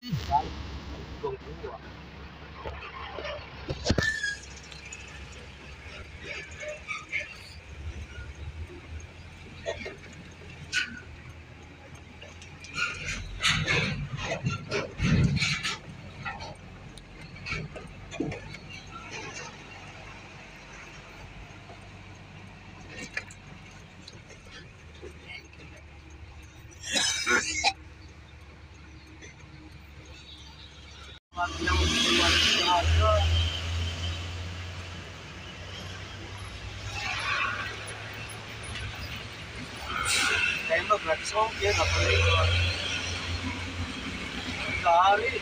Đấy, cùng cũng được. Cái mực là số kia là phải đi rồi. Đó đi.